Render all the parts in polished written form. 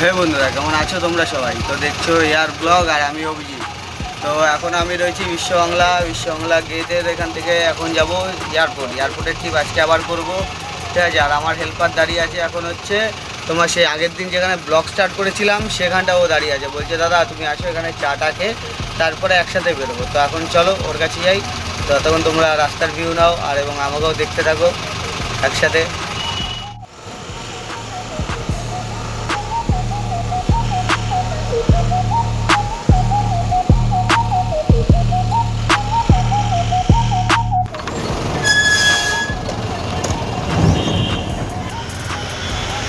হে বন্ধুরা, কেমন আছো তোমরা সবাই? তো দেখছো এয়ার ব্লগ আর আমি অভিজিৎ। তো এখন আমি রয়েছি বিশ্ববাংলা গেটের এখান থেকে এখন যাব এয়ারপোর্টের ট্রিপ আজকে আবার করব, ঠিক আছে। আর আমার হেল্পার দাঁড়িয়ে আছে, এখন হচ্ছে তোমার সেই আগের দিন যেখানে ব্লগ স্টার্ট করেছিলাম সেখানটা ও দাঁড়িয়ে আছে, বলছে দাদা তুমি আসো এখানে চাটা খেয়ে তারপরে একসাথে বেরোবো। তো এখন চলো ওর কাছে যাই। তো তখন তোমরা রাস্তার ভিউ নাও আর এবং আমাকেও দেখতে থাকো একসাথে।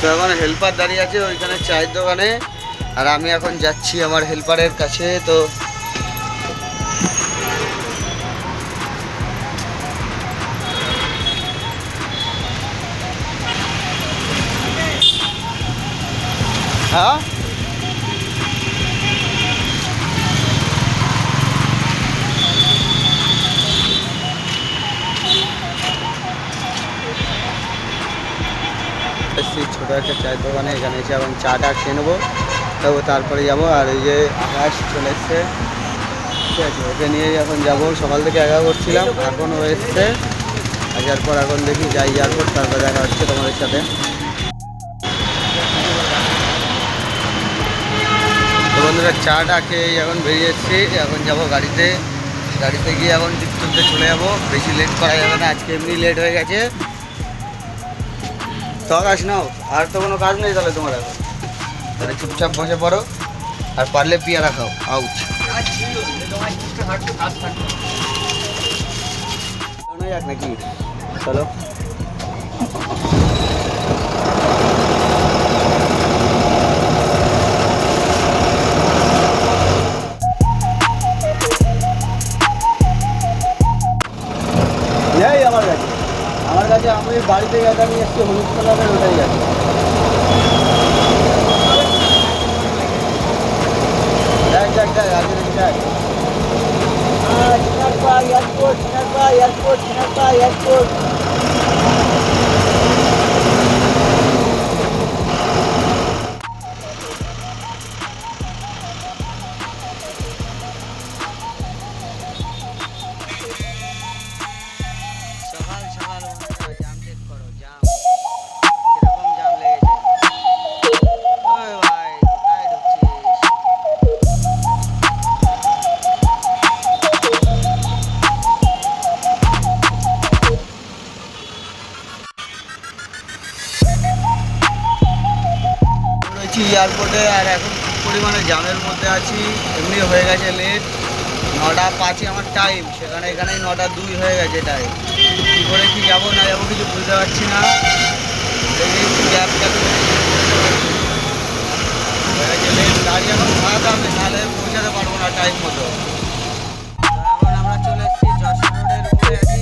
তো এখন হেল্পার দাঁড়িয়ে আছে ওইখানে চায়ের দোকানে, আর আমি এখন যাচ্ছি আমার হেল্পারের কাছে। তো হ্যাঁ, এসছি ছোটো একটা চায়ের দোকানে, এখানে এসে এখন চাটা খেয়ে নেবো, তারপরে যাবো। আর এই যে আকাশ চলে এসছে, ঠিক আছে, ওকে নিয়েই এখন যাবো। সকাল থেকে একা করছিলাম, এখন ও এসছে, আসার পর এখন দেখি যাই এয়ারপোর্ট, তারপর দেখা হচ্ছে তোমাদের সাথে। তো বন্ধুরা, চাটা খেয়ে এখন বেরিয়ে এসেছি, এখন যাবো গাড়িতে গিয়ে এখন টিপ তুলতে চলে যাবো। বেশি লেট করা যাবে না, আজকে এমনি লেট হয়ে গেছে। তো আকাশ নাও, আর তো কোনো কাজ নেই তাহলে তোমার এখন, তাহলে চুপচাপ বসে পড়ো আর পারলে পিয়ারা খাও। আউট যাক নাকি, চলো। নেই আমার কাছে আমি বাড়িতে এটা নিয়ে এসছি, হলুদ কালারের, ওটাই আছে। এয়ারপোর্ট সকাল সকাল জাম চেক করো, জাম কিরকম জাম লেগেছে। ওই ভাই কোথায় ঢুকছিস? রয়েছি এয়ারপোর্টে, আর এখন খুব পরিমাণে জামের মধ্যে আছি। এমনি হয়ে গেছে লেট, 9:05 আমার টাইম, সেখানে এখানেই 9:02 হয়ে গেছে টাইম। কী করে কি যাবো না যাবো কিছু বুঝতে পারছি না। ক্যাব গাড়ি এখন ভাড়াতে হবে, নাহলে পৌঁছাতে পারবো না টাইম মতো। এখন আমরা চলে এসেছি যশোর রোডের উপরে আছি।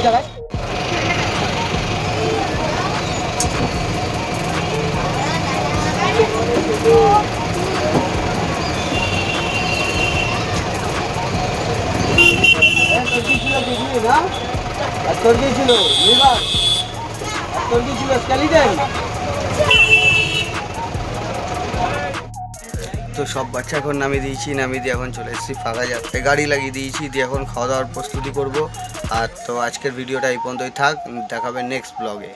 জায়গায়। তো সব বাচ্চা এখন নামিয়ে দিয়েছি, নামিয়ে দিয়ে এখন চলে এসেছি ফাঁকা যাত্রায়, গাড়ি লাগিয়ে দিয়েছি, দিয়ে এখন খাওয়া দাওয়ার প্রস্তুতি করব। আর তো আজকের ভিডিওটা এই পর্যন্তই থাক, দেখাবে নেক্সট ব্লগে।